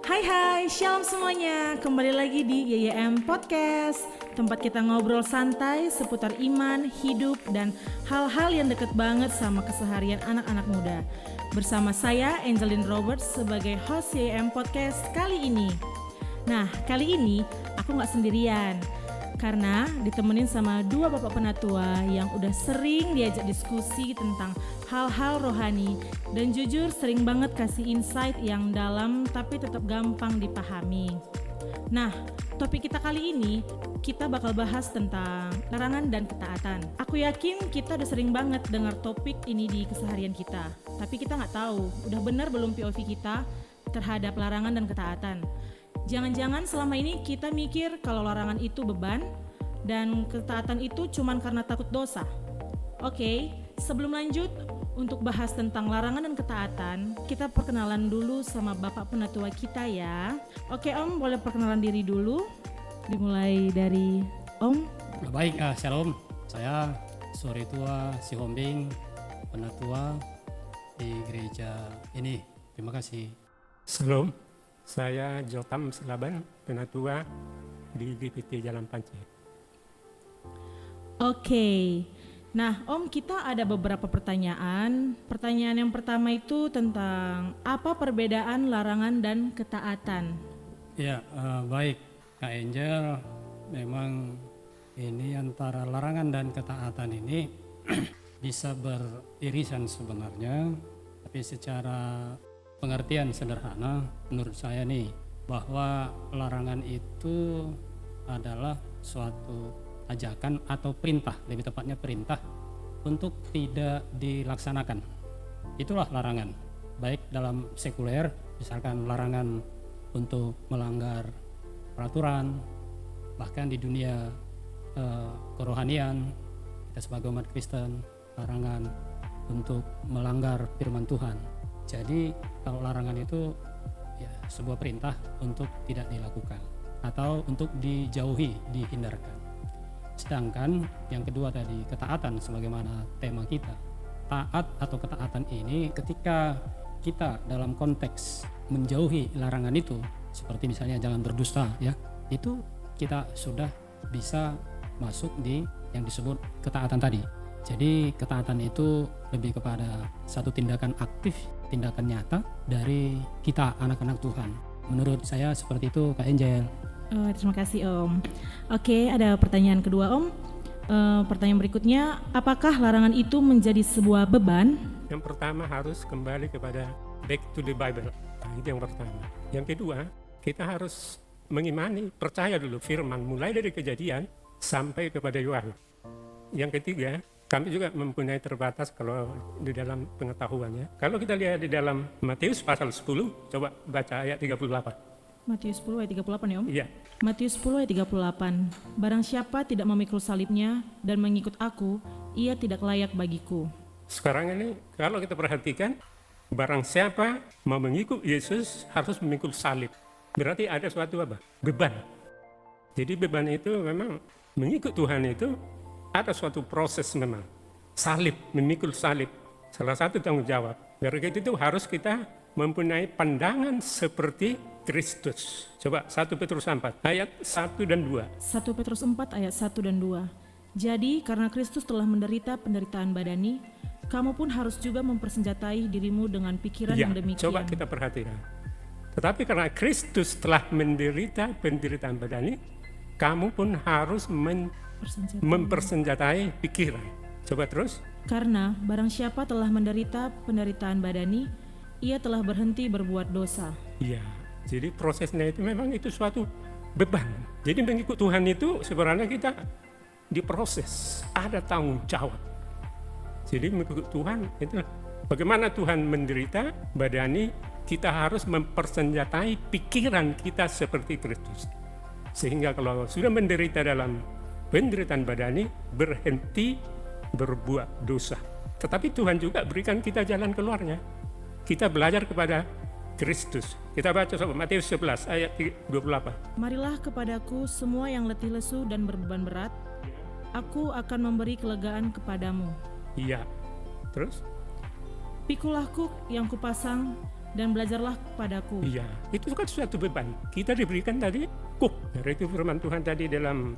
Hai, shalom semuanya. Kembali lagi di YYM Podcast, tempat kita ngobrol santai seputar iman, hidup, dan hal-hal yang deket banget sama keseharian anak-anak muda. Bersama saya, Angeline Roberts, sebagai host YYM Podcast kali ini. Nah, kali ini aku gak sendirian, karena ditemenin sama dua bapak penatua yang udah sering diajak diskusi tentang hal-hal rohani dan jujur sering banget kasih insight yang dalam tapi tetap gampang dipahami. Nah, topik kita kali ini kita bakal bahas tentang larangan dan ketaatan. Aku yakin kita udah sering banget dengar topik ini di keseharian kita, tapi kita nggak tahu udah benar belum POV kita terhadap larangan dan ketaatan. Jangan-jangan selama ini kita mikir kalau larangan itu beban dan ketaatan itu cuman karena takut dosa. Oke, sebelum lanjut untuk bahas tentang larangan dan ketaatan, kita perkenalan dulu sama Bapak Penatua kita ya. Oke Om, boleh perkenalan diri dulu? Dimulai dari Om. Baik, shalom. Saya Sore Tua Sihombing, Penatua di gereja ini. Terima kasih. Salam, saya Jotam Selaban, Penatua di GPT Jalan Panci. Oke, nah Om, kita ada beberapa pertanyaan. Pertanyaan yang pertama itu tentang apa perbedaan larangan dan ketaatan? Ya, baik Kak Angel, memang ini antara larangan dan ketaatan ini bisa beririsan sebenarnya, tapi secara pengertian sederhana menurut saya nih, bahwa larangan itu adalah suatu ajakan atau perintah, lebih tepatnya perintah untuk tidak dilaksanakan. Itulah larangan, baik dalam sekuler, misalkan larangan untuk melanggar peraturan, bahkan di dunia kerohanian, kita sebagai umat Kristen, larangan untuk melanggar firman Tuhan. Jadi kalau larangan itu ya sebuah perintah untuk tidak dilakukan atau untuk dijauhi, dihindarkan. Sedangkan yang kedua tadi, ketaatan sebagaimana tema kita. Taat atau ketaatan ini ketika kita dalam konteks menjauhi larangan itu, seperti misalnya jangan berdusta ya, itu kita sudah bisa masuk di yang disebut ketaatan tadi. Jadi ketaatan itu lebih kepada satu tindakan aktif, tindakan nyata dari kita anak-anak Tuhan. Menurut saya seperti itu Kak Angel. Oh, terima kasih Om. Oke, ada pertanyaan kedua Om. Pertanyaan berikutnya, apakah larangan itu menjadi sebuah beban? Yang pertama harus kembali kepada back to the Bible. Nah, itu yang pertama. Yang kedua, kita harus mengimani, percaya dulu firman mulai dari Kejadian sampai kepada Yohanes. Yang ketiga, kami juga mempunyai terbatas kalau di dalam pengetahuannya. Kalau kita lihat di dalam Matius pasal 10, coba baca ayat 38. Matius 10 ayat 38 ya Om? Iya. Matius 10 ayat 38. Barang siapa tidak memikul salibnya dan mengikut aku, ia tidak layak bagiku. Sekarang ini kalau kita perhatikan, barang siapa mau mengikut Yesus harus memikul salib. Berarti ada suatu apa? Beban. Jadi beban itu memang mengikut Tuhan itu ada suatu proses memang. Salib, memikul salib. Salah satu tanggung jawab. Dari itu harus kita mempunyai pandangan seperti Kristus. Coba 1 Petrus 4 ayat 1 dan 2. 1 Petrus 4 ayat 1 dan 2. Jadi karena Kristus telah menderita penderitaan badani, kamu pun harus juga mempersenjatai dirimu dengan pikiran yang demikian. Coba kita perhatikan. Tetapi karena Kristus telah menderita penderitaan badani, kamu pun harus mempersenjatai pikiran. Coba terus. Karena barang siapa telah menderita penderitaan badani, ia telah berhenti berbuat dosa. Iya, jadi prosesnya itu memang itu suatu beban. Jadi mengikut Tuhan itu sebenarnya kita diproses, ada tanggung jawab. Jadi mengikut Tuhan itu bagaimana Tuhan menderita badani, kita harus mempersenjatai pikiran kita seperti Kristus. Sehingga kalau sudah menderita dalam penderitaan badani, berhenti berbuat dosa. Tetapi Tuhan juga berikan kita jalan keluarnya. Kita belajar kepada Kristus. Kita baca sobat Matius 11 ayat 28. Marilah kepadaku semua yang letih lesu dan berbeban berat, aku akan memberi kelegaan kepadamu. Iya. Terus? Pikulah kuk yang kupasang dan belajarlah padaku. Iya, itu kan suatu beban. Kita diberikan tadi dari itu firman Tuhan tadi dalam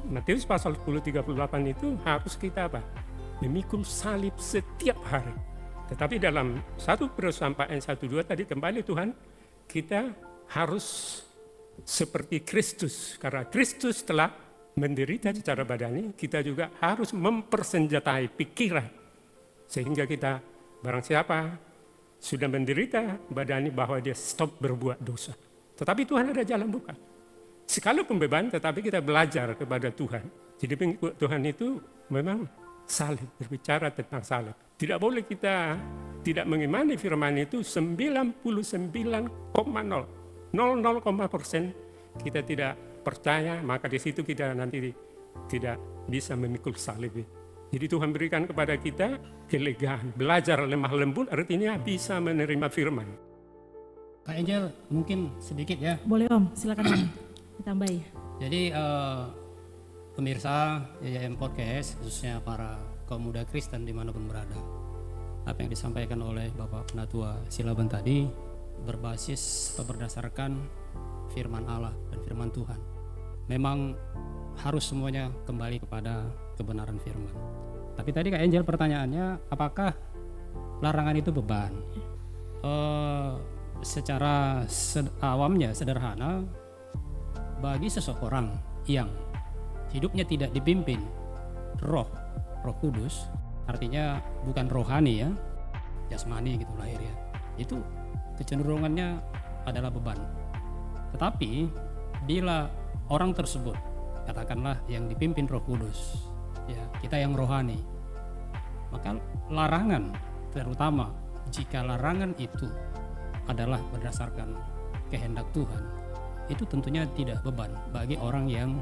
Matius pasal 10:38 itu harus kita apa? Memikul salib setiap hari. Tetapi dalam 1 Petrus 1:2 tadi kembali Tuhan, kita harus seperti Kristus. Karena Kristus telah menderita secara badani, kita juga harus mempersenjatai pikiran. Sehingga kita barang siapa sudah menderita badani bahwa dia stop berbuat dosa. Tetapi Tuhan ada jalan buka. Sekalipun beban, tetapi kita belajar kepada Tuhan. Jadi pengikut Tuhan itu memang salib, berbicara tentang salib. Tidak boleh kita tidak mengimani firman itu 99,0% kita tidak percaya, maka di situ kita nanti tidak bisa memikul salib. Jadi Tuhan berikan kepada kita kelegaan, belajar lemah lembut artinya bisa menerima firman. Kak Angel mungkin sedikit ya. Boleh Om, silakan Om, ditambahi. Jadi pemirsa YYM Podcast, khususnya para kaum muda Kristen dimanapun berada, apa yang disampaikan oleh Bapak Penatua Silaban tadi berbasis atau berdasarkan firman Allah dan firman Tuhan. Memang harus semuanya kembali kepada kebenaran firman. Tapi tadi Kak Angel pertanyaannya, apakah larangan itu beban? Secara awamnya sederhana, bagi seseorang yang hidupnya tidak dipimpin Roh Kudus, artinya bukan rohani ya, jasmani gitu lahirnya, itu kecenderungannya adalah beban. Tetapi bila orang tersebut, katakanlah yang dipimpin Roh Kudus, ya kita yang rohani, maka larangan, terutama jika larangan itu adalah berdasarkan kehendak Tuhan, itu tentunya tidak beban bagi orang yang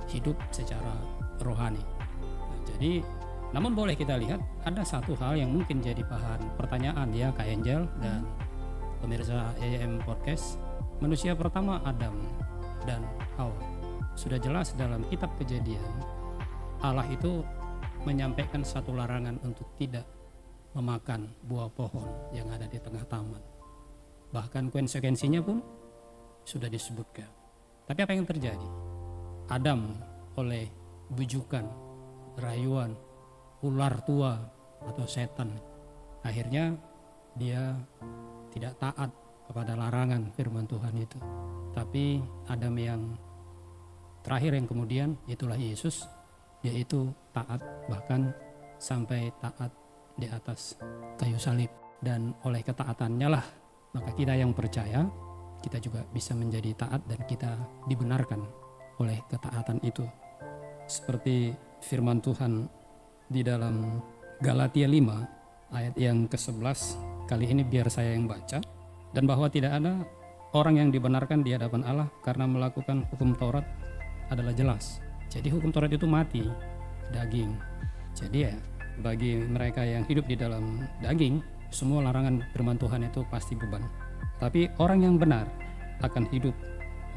hidup secara rohani. Nah, jadi namun boleh kita lihat ada satu hal yang mungkin jadi bahan pertanyaan ya Kak Angel dan pemirsa YYM Podcast. Manusia pertama Adam dan Hawa. Sudah jelas dalam kitab Kejadian, Allah itu menyampaikan satu larangan untuk tidak memakan buah pohon yang ada di tengah taman. Bahkan konsekuensinya pun sudah disebutkan. Tapi apa yang terjadi? Adam oleh bujukan, rayuan, ular tua atau setan, akhirnya dia tidak taat kepada larangan firman Tuhan itu. Tapi Adam yang terakhir yang kemudian, itulah Yesus, yaitu taat, bahkan sampai taat di atas kayu salib. Dan oleh ketaatannya lah, maka kita yang percaya, kita juga bisa menjadi taat dan kita dibenarkan oleh ketaatan itu. Seperti firman Tuhan di dalam Galatia 5 ayat yang ke-11, kali ini biar saya yang baca. Dan bahwa tidak ada orang yang dibenarkan di hadapan Allah karena melakukan hukum Taurat adalah jelas. Jadi hukum Taurat itu mati, daging. Jadi ya bagi mereka yang hidup di dalam daging, semua larangan firman Tuhan itu pasti beban. Tapi orang yang benar akan hidup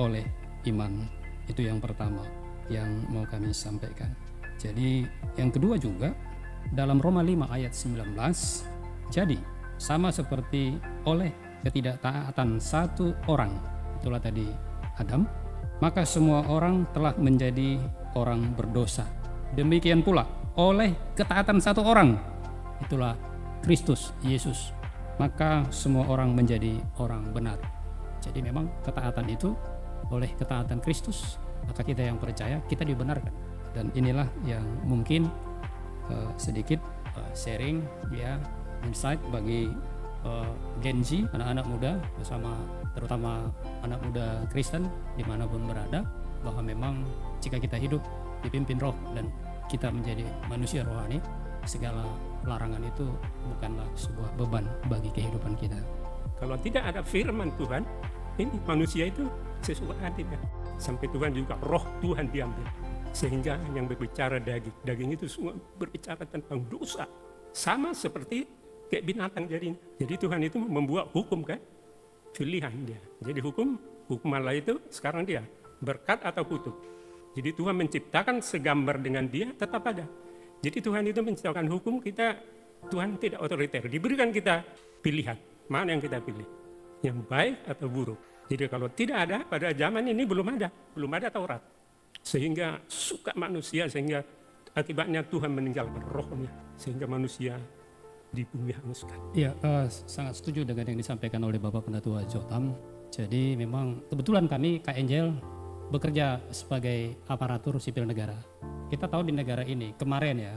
oleh iman. Itu yang pertama yang mau kami sampaikan. Jadi yang kedua juga dalam Roma 5 ayat 19, jadi sama seperti oleh ketidaktaatan satu orang, itulah tadi Adam, maka semua orang telah menjadi orang berdosa. Demikian pula oleh ketaatan satu orang, itulah Kristus Yesus, maka semua orang menjadi orang benar. Jadi memang ketaatan itu oleh ketaatan Kristus, maka kita yang percaya kita dibenarkan. Dan inilah yang mungkin sedikit sharing ya, insight bagi Gen Z, anak-anak muda bersama terutama anak muda Kristen dimanapun berada, bahwa memang jika kita hidup dipimpin roh dan kita menjadi manusia rohani, segala larangan itu bukanlah sebuah beban bagi kehidupan kita. Kalau tidak ada firman Tuhan, ini manusia itu sesuatu adil. Sampai Tuhan juga roh Tuhan diambil. Sehingga yang berbicara daging itu semua berbicara tentang dosa. Sama seperti kayak binatang jadinya. Jadi Tuhan itu membuat hukum kan, pilihan dia. Jadi hukum Allah itu sekarang dia berkat atau kutuk. Jadi Tuhan menciptakan segambar dengan dia tetap ada. Jadi Tuhan itu menciptakan hukum, kita Tuhan tidak otoriter, diberikan kita pilihan. mana yang kita pilih? Yang baik atau buruk? Jadi kalau tidak ada, pada zaman ini belum ada Taurat. Sehingga suka manusia, sehingga akibatnya Tuhan meninggalkan rohnya. Sehingga manusia di bumi hanguskan. Ya, sangat setuju dengan yang disampaikan oleh Bapak Pendatua Jotam. Jadi memang kebetulan kami Kak Angel bekerja sebagai aparatur sipil negara. Kita tahu di negara ini kemarin ya,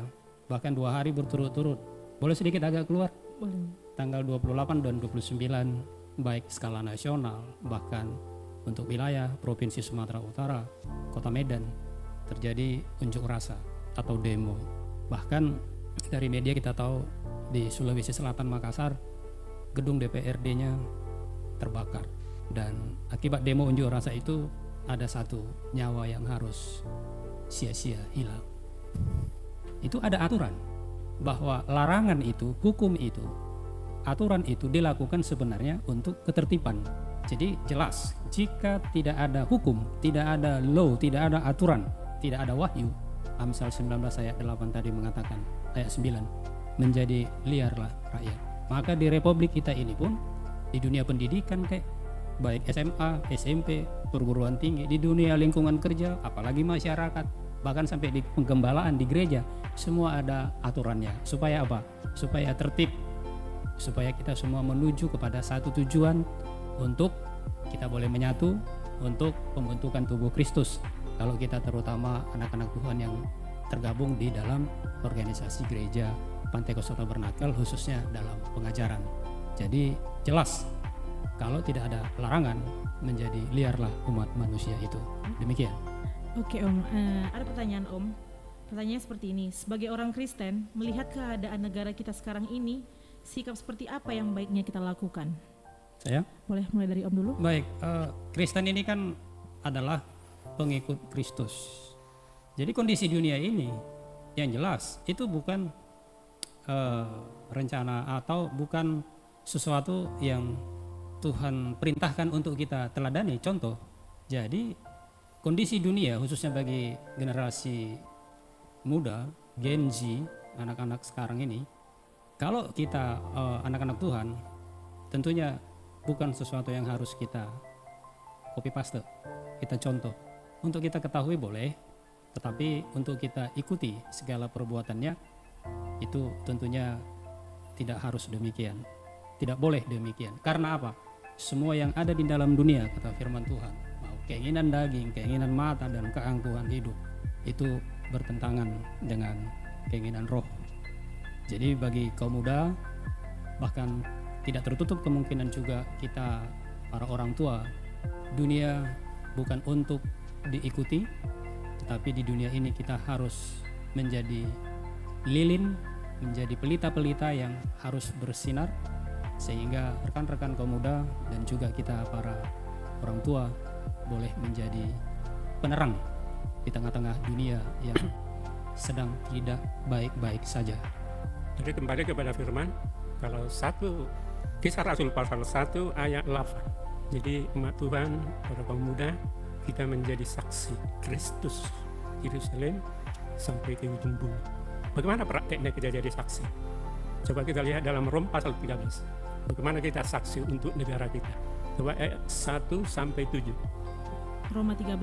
bahkan 2 hari berturut-turut. Boleh sedikit agak keluar? Boleh. Tanggal 28 dan 29 baik skala nasional bahkan untuk wilayah Provinsi Sumatera Utara, Kota Medan terjadi unjuk rasa atau demo. Bahkan dari media kita tahu di Sulawesi Selatan Makassar gedung DPRD-nya terbakar dan akibat demo unjuk rasa itu ada 1 nyawa yang harus sia-sia hilang. Itu ada aturan bahwa larangan itu, hukum itu, aturan itu dilakukan sebenarnya untuk ketertiban. Jadi jelas jika tidak ada hukum, tidak ada law, tidak ada aturan, tidak ada wahyu, Amsal 19 ayat 8 tadi mengatakan, ayat 9, menjadi liarlah rakyat. Maka di republik kita ini pun di dunia pendidikan kayak baik SMA, SMP, perguruan tinggi, di dunia lingkungan kerja, apalagi masyarakat, bahkan sampai di penggembalaan di gereja, semua ada aturannya. Supaya apa? Supaya tertib, supaya kita semua menuju kepada satu tujuan untuk kita boleh menyatu untuk pembentukan tubuh Kristus. Kalau kita terutama anak-anak Tuhan yang tergabung di dalam organisasi gereja Pantekosta Tabernakel khususnya dalam pengajaran. Jadi jelas kalau tidak ada larangan menjadi liarlah umat manusia itu. Demikian. Oke Om, ada pertanyaan Om. Pertanyaannya seperti ini, sebagai orang Kristen melihat keadaan negara kita sekarang ini, sikap seperti apa yang baiknya kita lakukan? Saya? Boleh mulai dari Om dulu? Baik, Kristen ini kan adalah pengikut Kristus. Jadi kondisi dunia ini yang jelas itu bukan rencana atau bukan sesuatu yang Tuhan perintahkan untuk kita teladani. Contoh, jadi kondisi dunia khususnya bagi generasi muda, Gen Z, anak-anak sekarang ini, kalau kita anak-anak Tuhan, tentunya bukan sesuatu yang harus kita copy paste, kita contoh. Untuk kita ketahui boleh, tetapi untuk kita ikuti segala perbuatannya itu tentunya tidak harus demikian, tidak boleh demikian. Karena apa? Semua yang ada di dalam dunia, kata firman Tuhan, mau keinginan daging, keinginan mata, dan keangkuhan hidup, itu bertentangan dengan keinginan roh. Jadi bagi kaum muda, bahkan tidak tertutup kemungkinan juga kita para orang tua, dunia bukan untuk diikuti, tetapi di dunia ini kita harus menjadi lilin, menjadi pelita-pelita yang harus bersinar, sehingga rekan-rekan kaum muda dan juga kita para orang tua boleh menjadi penerang di tengah-tengah dunia yang sedang tidak baik-baik saja. Jadi kembali kepada firman, kalau Kisah Rasul pasal 1 ayat 8. Jadi umat Tuhan, para kaum muda, kita menjadi saksi Kristus Yerusalem sampai ke ujung bumi. Bagaimana prakteknya kita jadi saksi? Coba kita lihat dalam Rom pasal 13. Bagaimana kita saksi untuk negara kita? Coba ayat 1 sampai 7. Roma 13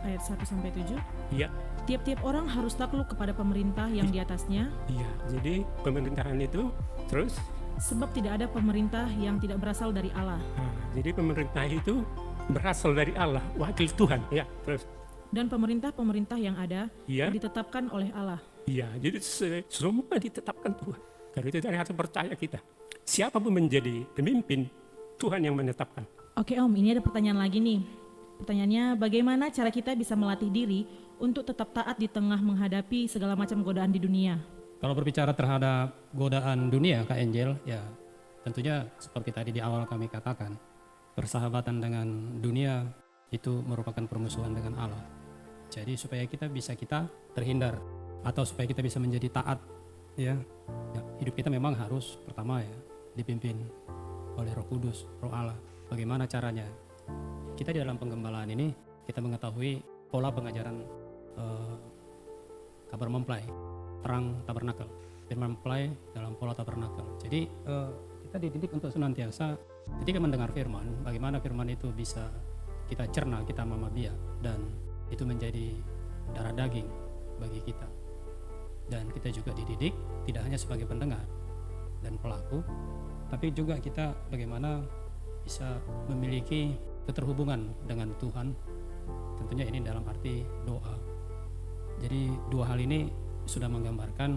ayat 1 sampai 7. Iya. Tiap-tiap orang harus takluk kepada pemerintah yang di atasnya. Iya, jadi pemerintahan itu terus. Sebab tidak ada pemerintah yang tidak berasal dari Allah. Jadi pemerintah itu berasal dari Allah, wakil Tuhan. Ya, terus. Dan pemerintah-pemerintah yang ada Iya. ditetapkan oleh Allah. Iya, jadi semua ditetapkan Tuhan. Karena itu dari hati percaya kita. Siapa pun menjadi pemimpin, Tuhan yang menetapkan. Oke Om, ini ada pertanyaan lagi nih. Pertanyaannya, bagaimana cara kita bisa melatih diri untuk tetap taat di tengah menghadapi segala macam godaan di dunia? Kalau berbicara terhadap godaan dunia, Kak Angel, ya tentunya seperti tadi di awal kami katakan, persahabatan dengan dunia itu merupakan permusuhan dengan Allah. Jadi supaya kita terhindar atau supaya kita bisa menjadi taat, ya hidup kita memang harus pertama ya dipimpin oleh Roh Kudus, Roh Allah. Bagaimana caranya? Kita di dalam penggembalaan ini kita mengetahui pola pengajaran kabar mempelai, terang tabernakel, firman mempelai dalam pola tabernakel. Jadi kita kita dididik untuk senantiasa ketika mendengar firman, bagaimana firman itu bisa kita cerna, kita mamabia, dan itu menjadi darah daging bagi kita. Dan kita juga dididik tidak hanya sebagai pendengar dan pelaku, tapi juga kita bagaimana bisa memiliki keterhubungan dengan Tuhan, tentunya ini dalam arti doa. Jadi dua hal ini sudah menggambarkan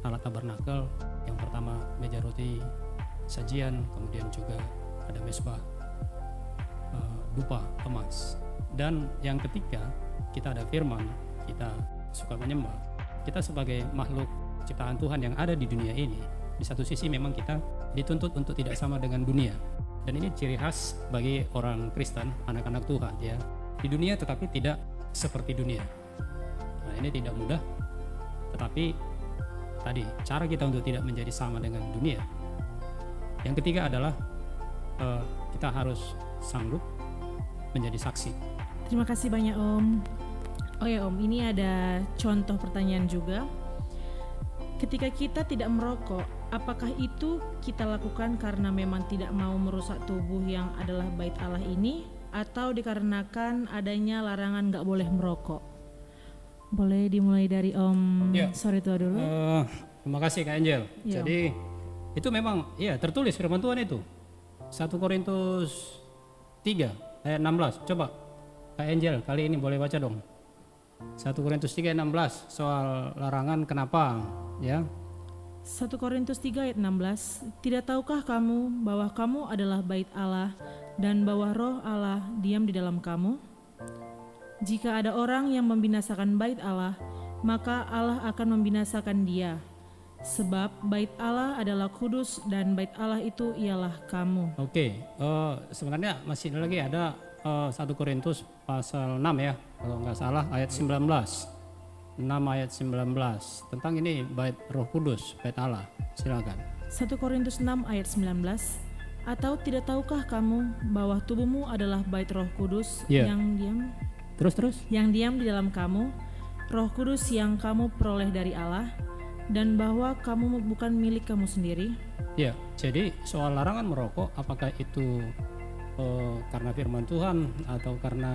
alat tabernakel. Yang pertama meja roti sajian, kemudian juga ada mesbah dupa emas. Dan yang ketiga, kita ada firman, kita suka menyembah. Kita sebagai makhluk ciptaan Tuhan yang ada di dunia ini, di satu sisi memang kita dituntut untuk tidak sama dengan dunia. Dan ini ciri khas bagi orang Kristen, anak-anak Tuhan ya. Di dunia tetapi tidak seperti dunia. Nah, ini tidak mudah, tetapi tadi cara kita untuk tidak menjadi sama dengan dunia. Yang ketiga adalah kita harus sanggup menjadi saksi. Terima kasih banyak Om. Oh ya Om, ini ada contoh pertanyaan juga. Ketika kita tidak merokok, apakah itu kita lakukan karena memang tidak mau merusak tubuh yang adalah bait Allah ini, atau dikarenakan adanya larangan gak boleh merokok? Boleh dimulai dari Om Sorry tua dulu. Terima kasih Kak Angel. Ya. Jadi itu memang ya tertulis firman Tuhan itu. 1 Korintus 3 ayat 16. Coba Kak Angel kali ini boleh baca dong. 1 Korintus 3:16 soal larangan kenapa ya. 1 Korintus 3 ayat 16. Tidak tahukah kamu bahwa kamu adalah bait Allah dan bahwa roh Allah diam di dalam kamu? Jika ada orang yang membinasakan bait Allah, maka Allah akan membinasakan dia. Sebab bait Allah adalah kudus dan bait Allah itu ialah kamu. Oke, sebenarnya masih lagi ada 1 Korintus pasal 6 ya, kalau nggak salah ayat 19. 6 ayat 19 tentang ini bait Roh Kudus, bait Allah. Silakan. 1 Korintus 6 ayat 19. Atau tidak tahukah kamu bahwa tubuhmu adalah bait Roh Kudus yang diam di dalam kamu, Roh Kudus yang kamu peroleh dari Allah, dan bahwa kamu bukan milik kamu sendiri? Ya, jadi soal larangan merokok, apakah itu karena firman Tuhan atau karena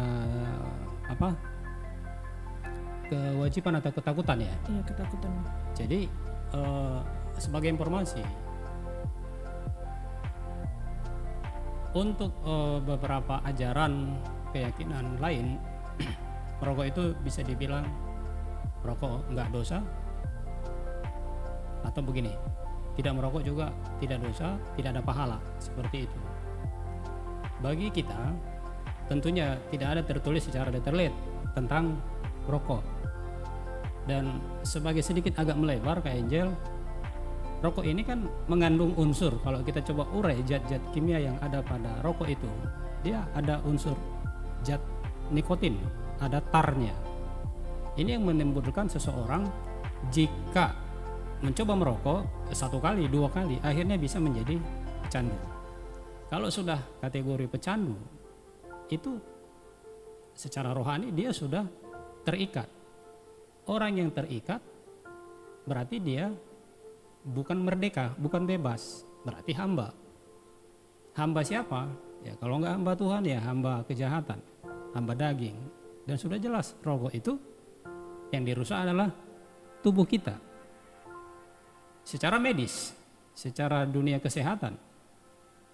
kewajiban atau ketakutan ya? Iya, ketakutan. Jadi sebagai informasi, untuk beberapa ajaran keyakinan lain, merokok itu bisa dibilang merokok enggak dosa, atau begini, tidak merokok juga tidak dosa, tidak ada pahala, seperti itu. Bagi kita tentunya tidak ada tertulis secara detail tentang rokok. Dan sebagai sedikit agak melebar Kak Angel, rokok ini kan mengandung unsur, kalau kita coba urai zat-zat kimia yang ada pada rokok itu, dia ada unsur zat nikotin, ada tarnya. Ini yang menimbulkan seseorang jika mencoba merokok 1 kali, 2 kali, akhirnya bisa menjadi pecandu. Kalau sudah kategori pecandu, itu secara rohani dia sudah terikat. Orang yang terikat berarti dia bukan merdeka, bukan bebas, berarti hamba. Hamba siapa? Ya kalau nggak hamba Tuhan ya hamba kejahatan, hamba daging. Dan sudah jelas rokok itu yang dirusak adalah tubuh kita. Secara medis, secara dunia kesehatan,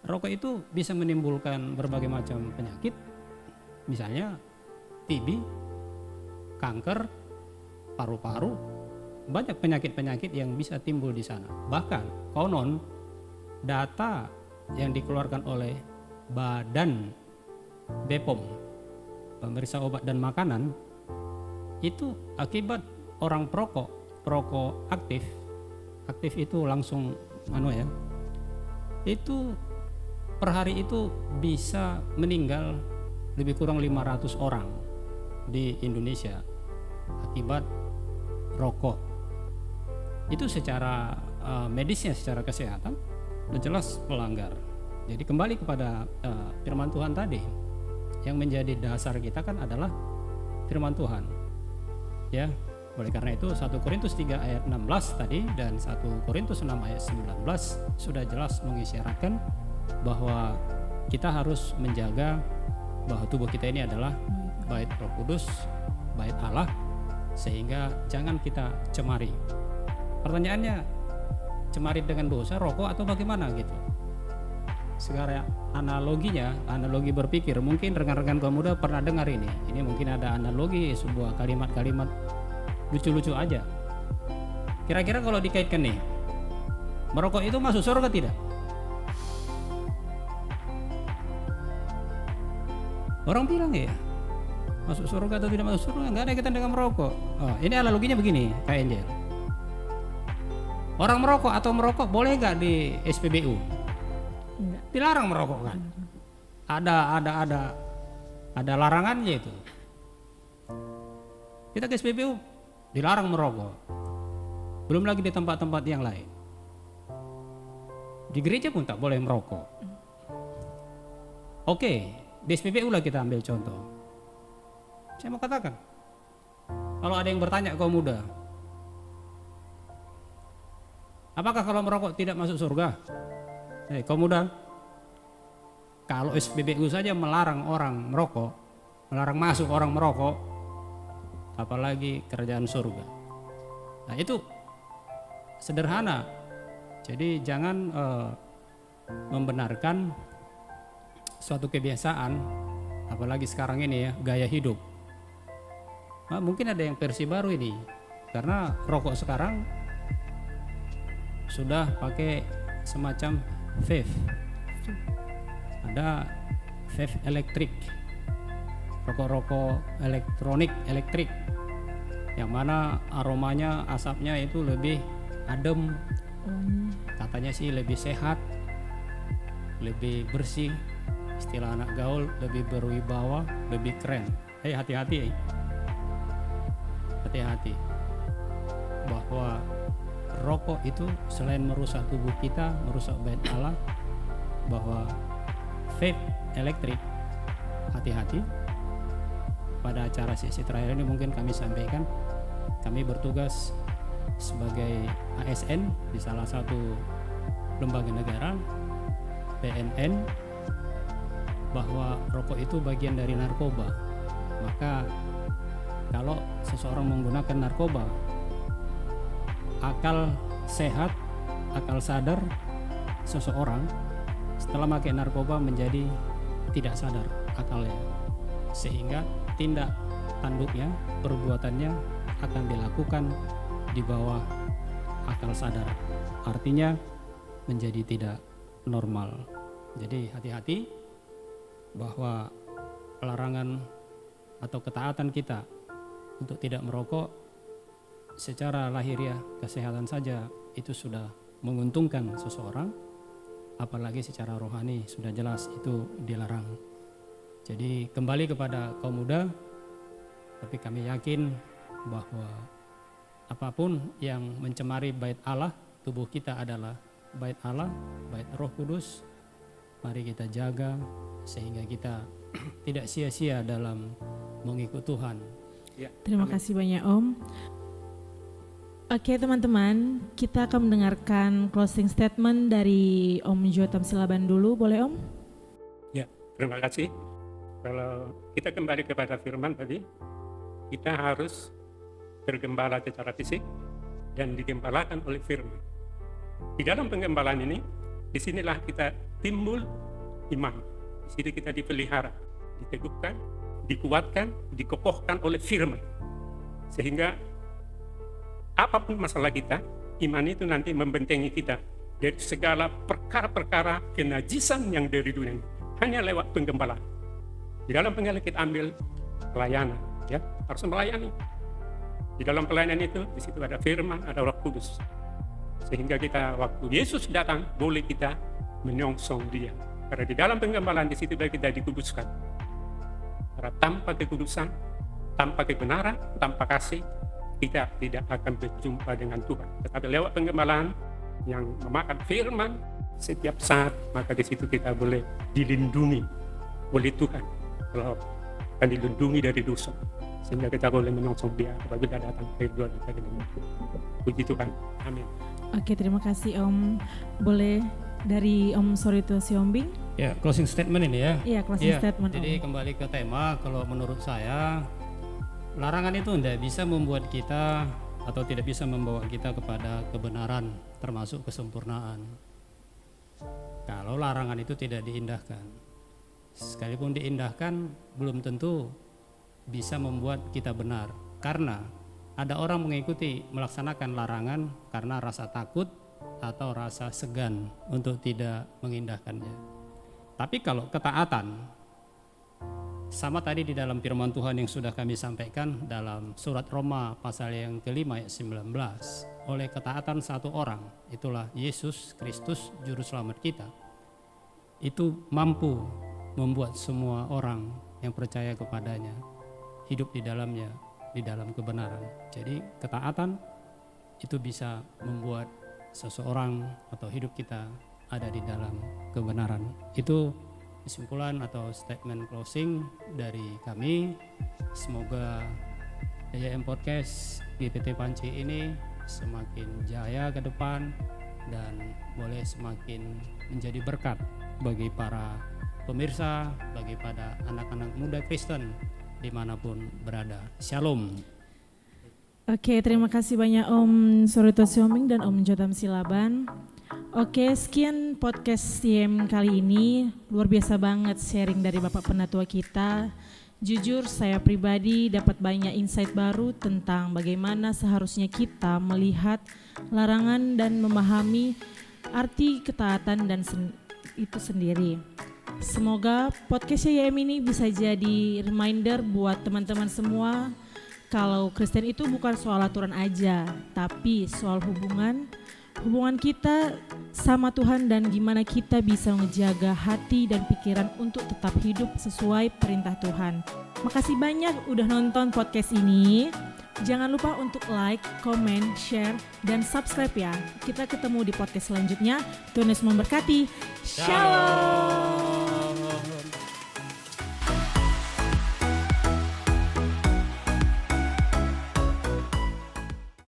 rokok itu bisa menimbulkan berbagai macam penyakit, misalnya TB, kanker, paru-paru, banyak penyakit-penyakit yang bisa timbul di sana. Bahkan konon data yang dikeluarkan oleh Badan BPOM, Pemeriksa Obat dan Makanan, itu akibat orang perokok aktif itu langsung itu per hari itu bisa meninggal lebih kurang 500 orang di Indonesia akibat rokok. Itu secara medisnya, secara kesehatan udah jelas melanggar. Jadi kembali kepada firman Tuhan tadi, yang menjadi dasar kita kan adalah firman Tuhan. Ya, Oleh karena itu 1 Korintus 3 ayat 16 tadi dan 1 Korintus 6 ayat 19 sudah jelas mengisyaratkan bahwa kita harus menjaga bahwa tubuh kita ini adalah bait Roh Kudus, bait Allah, sehingga jangan kita cemari. Pertanyaannya, cemari dengan dosa, rokok atau bagaimana gitu? Sekarang analoginya, analogi berpikir, mungkin rekan-rekan kaum muda pernah dengar ini. Ini mungkin ada analogi sebuah kalimat-kalimat lucu-lucu aja. Kira-kira kalau dikaitkan nih, merokok itu masuk surga tidak? Orang bilang ya, masuk surga atau tidak masuk surga, nggak ada kaitan dengan merokok. Oh, ini analoginya begini, Kak Angel. Orang merokok atau merokok boleh nggak di SPBU? Enggak. Dilarang merokok kan? Ada larangannya itu. Kita ke SPBU dilarang merokok. Belum lagi di tempat-tempat yang lain. Di gereja pun tak boleh merokok. Oke, di SPBU lah kita ambil contoh. Saya mau katakan, kalau ada yang bertanya kaum muda, apakah kalau merokok tidak masuk surga? Kaum muda, kalau SPBU saja melarang orang merokok, melarang masuk orang merokok, apalagi kerajaan surga. Nah itu sederhana. Jadi jangan membenarkan suatu kebiasaan, apalagi sekarang ini ya, gaya hidup. Nah, mungkin ada yang versi baru ini, karena rokok sekarang sudah pakai semacam vape. Ada vape elektrik, rokok-rokok elektronik elektrik, yang mana aromanya, asapnya itu lebih adem, katanya sih lebih sehat, lebih bersih, istilah anak gaul lebih berwibawa, lebih keren. Hati-hati, hati-hati, bahwa rokok itu selain merusak tubuh kita, merusak bait Allah, bahwa vape elektrik, hati-hati. Pada acara sesi terakhir ini mungkin kami sampaikan, kami bertugas sebagai ASN di salah satu lembaga negara, PNN, bahwa rokok itu bagian dari narkoba. Maka kalau seseorang menggunakan narkoba, akal sehat, akal sadar seseorang setelah pakai narkoba menjadi tidak sadar akalnya, sehingga tindak tanduknya, perbuatannya akan dilakukan di bawah akal sadar, artinya menjadi tidak normal. Jadi hati-hati bahwa larangan atau ketaatan kita untuk tidak merokok secara lahiriah kesehatan saja itu sudah menguntungkan seseorang, apalagi secara rohani sudah jelas itu dilarang. Jadi kembali kepada kaum muda, tapi kami yakin bahwa apapun yang mencemari bait Allah, tubuh kita adalah bait Allah, bait Roh Kudus. Mari kita jaga sehingga kita tidak sia-sia dalam mengikut Tuhan. Ya, Terima kasih banyak Om. Oke teman-teman, kita akan mendengarkan closing statement dari Om Jotham Silaban dulu, boleh Om? Ya, terima kasih. Kalau kita kembali kepada firman tadi, kita harus bergembala secara fisik dan digembalakan oleh firman. Di dalam penggembalaan ini, disinilah kita timbul iman. Di sini kita dipelihara, diteguhkan, dikuatkan, dikokohkan oleh firman. Sehingga apapun masalah kita, iman itu nanti membentengi kita dari segala perkara-perkara kenajisan yang dari dunia ini. Hanya lewat penggembalaan. Di dalam penggembalaan kita ambil pelayanan, ya, harus melayani. Di dalam pelayanan itu, di situ ada firman, ada Roh Kudus. Sehingga kita waktu Yesus datang, boleh kita menyongsong Dia. Karena di dalam penggembalaan di situ kita dikuduskan. Karena tanpa kekudusan, tanpa kebenaran, tanpa kasih, kita tidak akan berjumpa dengan Tuhan. Tetapi lewat penggembalaan yang memakan firman setiap saat, maka di situ kita boleh dilindungi oleh Tuhan. Kalau akan dilindungi dari dosa. sehingga kita boleh menyongsong Dia apabila datang akhir dua dan sebagainya. Puji Tuhan, amin. Oke, terima kasih Om. Boleh dari Om Sorito Siombing? Ya, closing statement ini ya. Iya, closing statement Jadi Om. kembali ke tema, kalau menurut saya larangan itu tidak bisa membuat kita atau tidak bisa membawa kita kepada kebenaran termasuk kesempurnaan. Kalau larangan itu tidak diindahkan. Sekalipun diindahkan belum tentu bisa membuat kita benar. Karena ada orang mengikuti melaksanakan larangan karena rasa takut atau rasa segan untuk tidak mengindahkannya. Tapi kalau ketaatan, sama tadi di dalam firman Tuhan yang sudah kami sampaikan dalam surat Roma pasal yang kelima ayat 19, oleh ketaatan satu orang, itulah Yesus Kristus Juru Selamat kita, itu mampu membuat semua orang yang percaya kepadanya hidup di dalamnya, di dalam kebenaran. Jadi ketaatan itu bisa membuat seseorang atau hidup kita ada di dalam kebenaran. Itu kesimpulan atau statement closing dari kami. Semoga YM Podcast GPT Panci ini semakin jaya ke depan dan boleh semakin menjadi berkat bagi para pemirsa, bagi pada anak-anak muda Kristen dimanapun berada. Shalom. Oke, terima kasih banyak Om Sorito Siombing dan Om Jotham Silaban. Oke, sekian podcast YM kali ini. Luar biasa banget sharing dari Bapak Penatua kita. Jujur saya pribadi dapat banyak insight baru tentang bagaimana seharusnya kita melihat larangan dan memahami arti ketaatan dan itu sendiri. Semoga podcast YM ini bisa jadi reminder buat teman-teman semua kalau Kristen itu bukan soal aturan aja, tapi soal hubungan kita sama Tuhan dan gimana kita bisa menjaga hati dan pikiran untuk tetap hidup sesuai perintah Tuhan. Makasih banyak udah nonton podcast ini. Jangan lupa untuk like, comment, share, dan subscribe ya. Kita ketemu di podcast selanjutnya. Tuhan Yesus memberkati. Shalom.